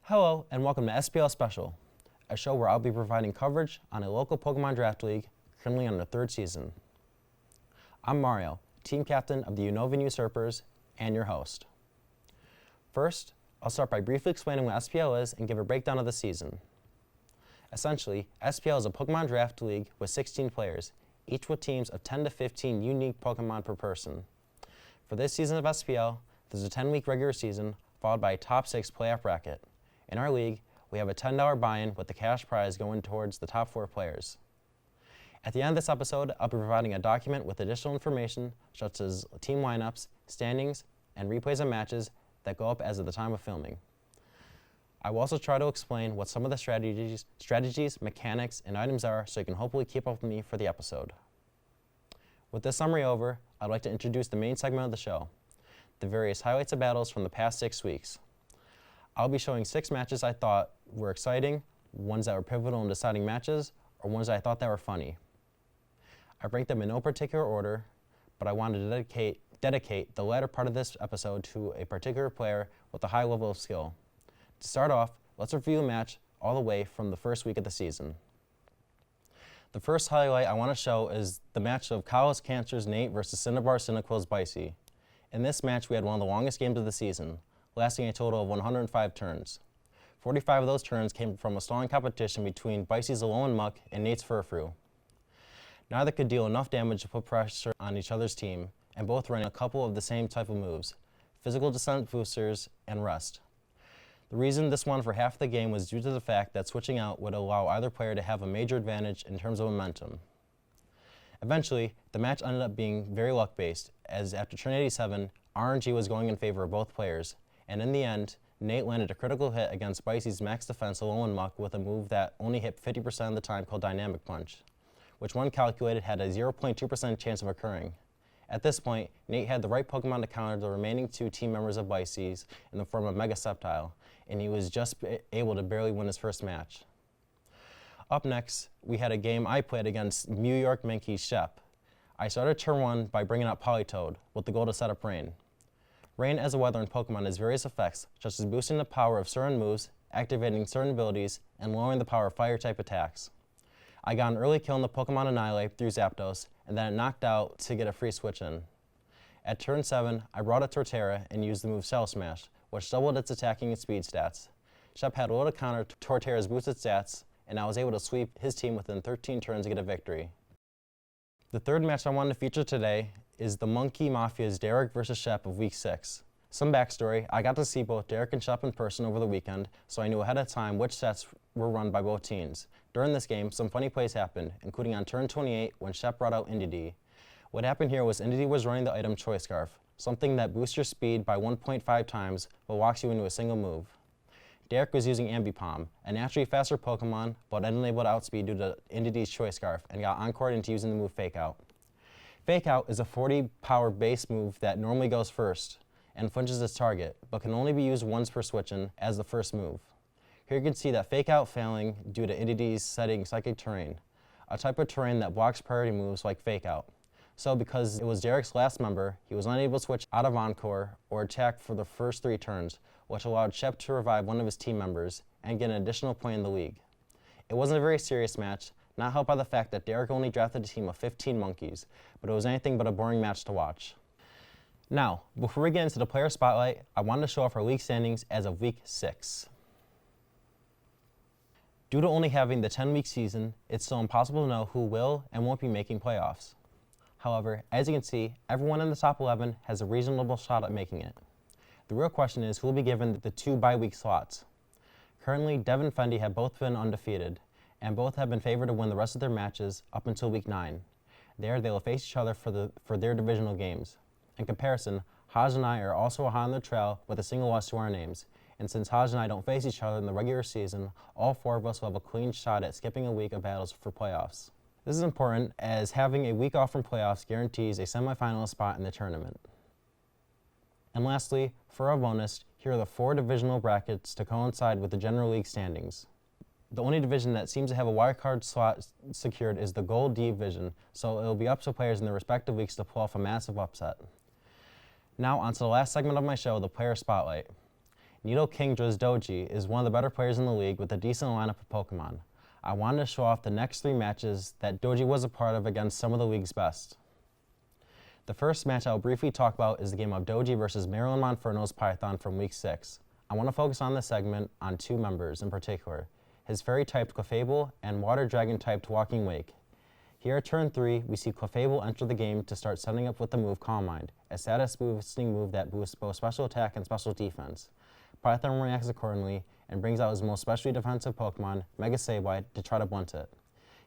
Hello and welcome to SPL Special, a show where I'll be providing coverage on a local Pokemon Draft League currently on the third season. I'm Mario, team captain of the Unova Usurpers and your host. First, I'll start by briefly explaining what SPL is and give a breakdown of the season. Essentially, SPL is a Pokemon Draft League with 16 players, each with teams of 10 to 15 unique Pokemon per person. For this season of SPL, there's a 10-week regular season followed by a top 6 playoff bracket. In our league, we have a $10 buy-in with the cash prize going towards the top 4 players. At the end of this episode, I'll be providing a document with additional information such as team lineups, standings, and replays of matches that go up as of the time of filming. I will also try to explain what some of the strategies, mechanics, and items are so you can hopefully keep up with me for the episode. With this summary over, I'd like to introduce the main segment of the show, the various highlights of battles from the past 6 weeks. I'll be showing 6 matches I thought were exciting, ones that were pivotal in deciding matches, or ones I thought that were funny. I rank them in no particular order, but I wanted to dedicate the latter part of this episode to a particular player with a high level of skill. To start off, let's review a match all the way from the first week of the season. The first highlight I want to show is the match of College Cancer's Nate versus Cinnabar Cyndaquil's Bicey. In this match, we had one of the longest games of the season, lasting a total of 105 turns. 45 of those turns came from a stalling competition between Bicey's Alolan Muck and Nate's Furfrou. Neither could deal enough damage to put pressure on each other's team, and both ran a couple of the same type of moves, physical descent boosters and rest. The reason this won for half the game was due to the fact that switching out would allow either player to have a major advantage in terms of momentum. Eventually, the match ended up being very luck-based, as after turn 87, RNG was going in favor of both players, and in the end, Nate landed a critical hit against Bicey's max defense Alolan Muck with a move that only hit 50% of the time called Dynamic Punch, which one calculated had a 0.2% chance of occurring. At this point, Nate had the right Pokemon to counter the remaining 2 team members of Bicey's in the form of Mega Sceptile, and he was just able to barely win his first match. Up next, we had a game I played against New York Minky's Shep. I started turn 1 by bringing out Politoed with the goal to set up Rain. Rain as a weather in Pokemon has various effects, such as boosting the power of certain moves, activating certain abilities, and lowering the power of fire-type attacks. I got an early kill in the Pokemon Annihilate through Zapdos, and then it knocked out to get a free switch in. At turn 7, I brought a Torterra and used the move Cell Smash, which doubled its attacking and speed stats. Shep had a little counter to Torterra's boosted stats, and I was able to sweep his team within 13 turns to get a victory. The third match I wanted to feature today is the Monkey Mafia's Derek versus Shep of Week 6. Some backstory, I got to see both Derek and Shep in person over the weekend, so I knew ahead of time which sets were run by both teams. During this game, some funny plays happened, including on turn 28 when Shep brought out Indeedee. What happened here was Indeedee was running the item Choice Scarf, something that boosts your speed by 1.5 times but walks you into a single move. Derek was using Ambipom, a naturally faster Pokemon, but unable to outspeed due to Indeedee's Choice Scarf, and got encored into using the move Fake Out. Fake Out is a 40 power base move that normally goes first and flinches its target, but can only be used once per switch-in as the first move. Here you can see that Fake Out failing due to Indeedee's setting Psychic Terrain, a type of terrain that blocks priority moves like Fake Out. So because it was Derek's last member, he was unable to switch out of Encore or attack for the first 3 turns, which allowed Shep to revive one of his team members and get an additional point in the league. It wasn't a very serious match, not helped by the fact that Derek only drafted a team of 15 monkeys, but it was anything but a boring match to watch. Now, before we get into the player spotlight, I wanted to show off our league standings as of Week 6. Due to only having the 10-week season, it's still impossible to know who will and won't be making playoffs. However, as you can see, everyone in the top 11 has a reasonable shot at making it. The real question is who will be given the 2 bye-week slots. Currently, Dev and Fendi have both been undefeated, and both have been favored to win the rest of their matches up until Week 9. There, they will face each other for their divisional games. In comparison, Haj and I are also high on the trail with a single loss to our names, and since Haj and I don't face each other in the regular season, all 4 of us will have a clean shot at skipping a week of battles for playoffs. This is important as having a week off from playoffs guarantees a semifinalist spot in the tournament. And lastly, for our bonus, here are the 4 divisional brackets to coincide with the General League standings. The only division that seems to have a wildcard slot secured is the Gold D division, so it will be up to players in their respective weeks to pull off a massive upset. Now onto the last segment of my show, the player spotlight. Nido King Doji is one of the better players in the league with a decent lineup of Pokemon. I wanted to show off the next 3 matches that Doji was a part of against some of the league's best. The first match I'll briefly talk about is the game of Doji versus Maryland Monferno's Python from Week 6. I want to focus on this segment on 2 members in particular, his Fairy-typed Clefable and Water Dragon-typed Walking Wake. Here at turn 3, we see Clefable enter the game to start setting up with the move Calm Mind, a status boosting move that boosts both special attack and special defense. Python reacts accordingly and brings out his most specially defensive Pokemon, Mega Sableye, to try to blunt it.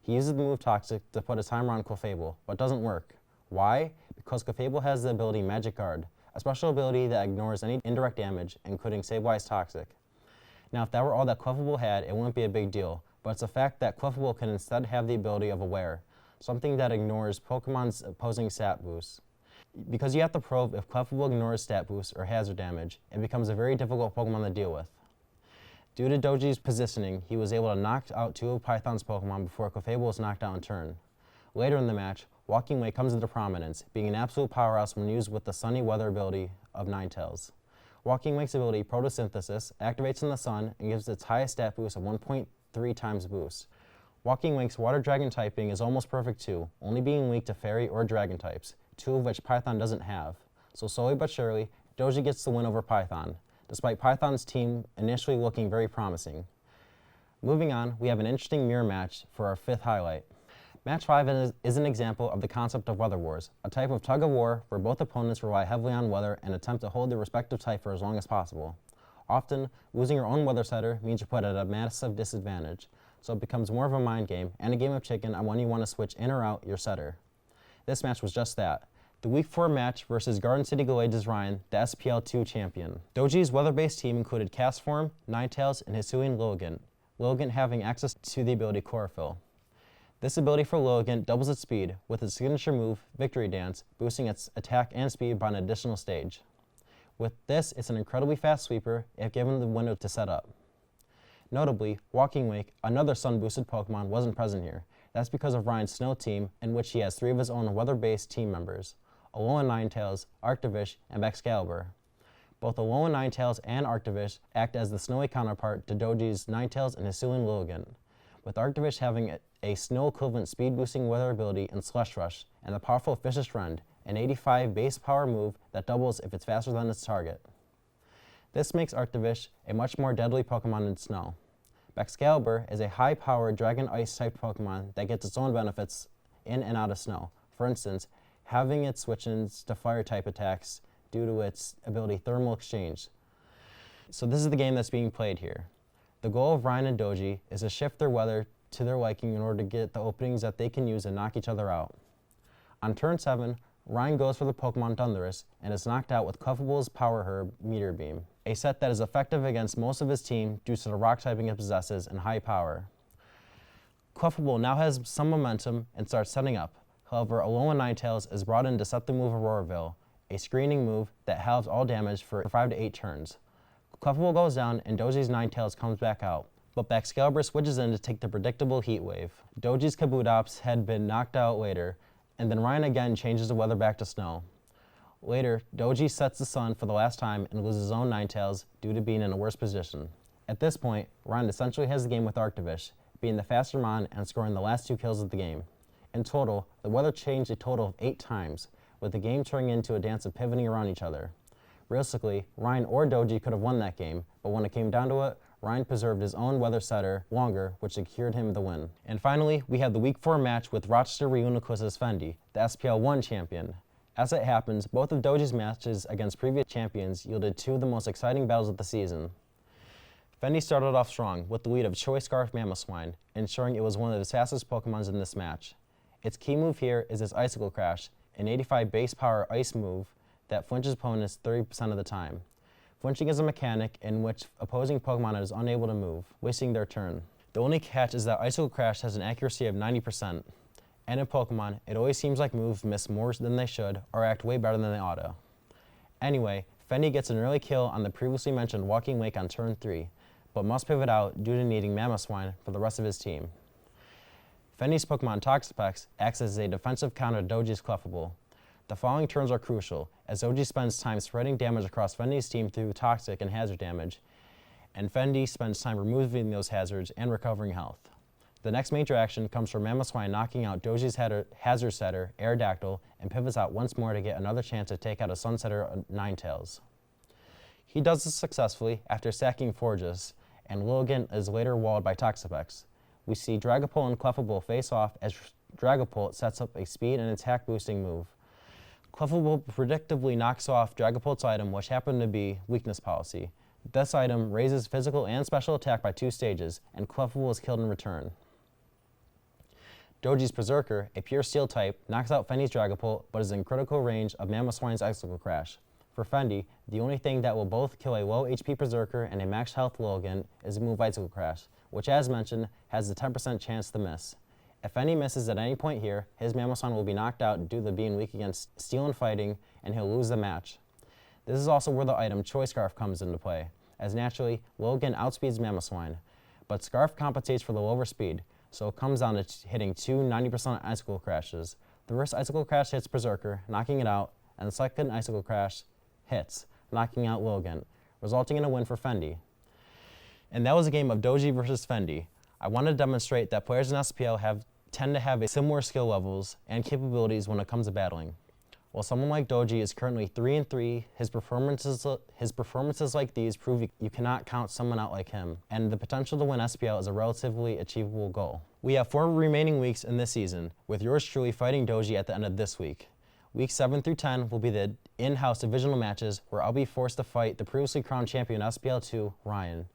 He uses the move Toxic to put a timer on Clefable, but doesn't work. Why? Because Clefable has the ability Magic Guard, a special ability that ignores any indirect damage, including Sableye's Toxic. Now, if that were all that Clefable had, it wouldn't be a big deal, but it's a fact that Clefable can instead have the ability of Aware, something that ignores Pokemon's opposing stat boosts. Because you have to probe if Clefable ignores stat boosts or hazard damage, it becomes a very difficult Pokemon to deal with. Due to Doji's positioning, he was able to knock out 2 of Python's Pokemon before Clefable was knocked out in turn. Later in the match, Walking Wake comes into prominence, being an absolute powerhouse when used with the Sunny Weather ability of Ninetales. Walking Wake's ability, Photosynthesis, activates in the sun and gives its highest stat boost of 1.3 times boost. Walking Wake's Water Dragon typing is almost perfect too, only being weak to Fairy or Dragon types, 2 of which Python doesn't have. So slowly but surely, Doji gets the win over Python, despite Python's team initially looking very promising. Moving on, we have an interesting mirror match for our 5th highlight. Match 5 is an example of the concept of Weather Wars, a type of tug-of-war where both opponents rely heavily on weather and attempt to hold their respective type for as long as possible. Often, losing your own weather setter means you're put at a massive disadvantage, so it becomes more of a mind game and a game of chicken on when you want to switch in or out your setter. This match was just that. The Week 4 match versus Garden City Galade's Ryan, the SPL 2 champion. Doji's weather-based team included Castform, Ninetales, and Hisuian Lilligant, Lilligant having access to the ability Chlorophyll. This ability for Lilligant doubles its speed, with its signature move, Victory Dance, boosting its attack and speed by an additional stage. With this, it's an incredibly fast sweeper if given the window to set up. Notably, Walking Wake, another sun-boosted Pokemon, wasn't present here. That's because of Ryan's Snow team, in which he has 3 of his own weather-based team members, Alolan Ninetales, Arctovish, and Excalibur. Both Alolan Ninetales and Arctovish act as the snowy counterpart to Doji's Ninetales and Hisuian Lilligant, with Arctovish having a snow-equivalent speed-boosting weather ability in Slush Rush, and the powerful Vicious Rend, an 85 base power move that doubles if it's faster than its target. This makes Arctovish a much more deadly Pokemon in snow. Excalibur is a high-powered Dragon Ice-type Pokemon that gets its own benefits in and out of snow. For instance, having it switch-ins to Fire-type attacks due to its ability Thermal Exchange. So this is the game that's being played here. The goal of Ryan and Doji is to shift their weather to their liking in order to get the openings that they can use and knock each other out. On turn 7, Ryan goes for the Pokemon Thundurus and is knocked out with Clefable's Power Herb Meteor Beam, a set that is effective against most of his team due to the rock typing it possesses and high power. Clefable now has some momentum and starts setting up. However, Alolan Ninetales is brought in to set the move Auroraville, a screening move that halves all damage for 5 to 8 turns. Clefable goes down and Doji's Ninetales comes back out, but Excalibur switches in to take the predictable heat wave. Doji's Kabutops had been knocked out later, and then Ryan again changes the weather back to snow. Later, Doji sets the sun for the last time and loses his own Ninetales due to being in a worse position. At this point, Ryan essentially has the game with Arctovish, being the faster Mon and scoring the last 2 kills of the game. In total, the weather changed a total of 8 times, with the game turning into a dance of pivoting around each other. Realistically, Ryan or Doji could have won that game, but when it came down to it, Ryan preserved his own weather setter longer, which secured him the win. And finally, we have the Week 4 match with Rochester Reuniclus's Fendi, the SPL 1 champion. As it happens, both of Doji's matches against previous champions yielded 2 of the most exciting battles of the season. Fendi started off strong with the lead of Choice Scarf Mamoswine, ensuring it was one of the fastest Pokemons in this match. Its key move here is its Icicle Crash, an 85 base power ice move that flinches opponents 30% of the time. Flinching is a mechanic in which opposing Pokemon is unable to move, wasting their turn. The only catch is that Icicle Crash has an accuracy of 90%, and in Pokemon, it always seems like moves miss more than they should or act way better than they oughta. Anyway, Fendi gets an early kill on the previously mentioned Walking Wake on turn 3, but must pivot out due to needing Mamoswine for the rest of his team. Fendi's Pokemon Toxapex acts as a defensive counter to Doji's Clefable. The following turns are crucial, as Doji spends time spreading damage across Fendi's team through Toxic and Hazard damage, and Fendi spends time removing those hazards and recovering health. The next major action comes from Mamoswine knocking out Doji's hazard setter, Aerodactyl, and pivots out once more to get another chance to take out a Sunsetter Ninetails. He does this successfully after sacking Forgus, and Logan is later walled by Toxapex. We see Dragapult and Clefable face off as Dragapult sets up a speed and attack boosting move. Clefable predictably knocks off Dragapult's item, which happened to be Weakness Policy. This item raises physical and special attack by 2 stages, and Clefable is killed in return. Doji's Berserker, a pure steel type, knocks out Fendi's Dragapult, but is in critical range of Mamoswine's Icicle Crash. For Fendi, the only thing that will both kill a low HP Berserker and a max health Logan is the move Icicle Crash, which as mentioned, has a 10% chance to miss. If Fendi misses at any point here, his Mamoswine will be knocked out due to being weak against steel and fighting, and he'll lose the match. This is also where the item Choice Scarf comes into play, as naturally, Logan outspeeds Mamoswine, but Scarf compensates for the lower speed, so it comes down to hitting 2 90% Icicle Crashes. The first Icicle Crash hits Berserker, knocking it out, and the second Icicle Crash hits, knocking out Logan, resulting in a win for Fendi. And that was a game of Doji versus Fendi. I want to demonstrate that players in SPL tend to have similar skill levels and capabilities when it comes to battling. While someone like Doji is currently 3-3, his performances like these prove you cannot count someone out like him, and the potential to win SPL is a relatively achievable goal. We have 4 remaining weeks in this season, with yours truly fighting Doji at the end of this week. Weeks 7 through 10 will be the in-house divisional matches where I'll be forced to fight the previously crowned champion SPL 2, Ryan.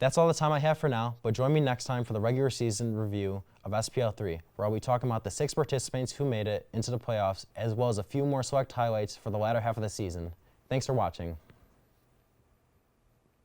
That's all the time I have for now, but join me next time for the regular season review of SPL 3, where I'll be talking about the 6 participants who made it into the playoffs, as well as a few more select highlights for the latter half of the season. Thanks for watching.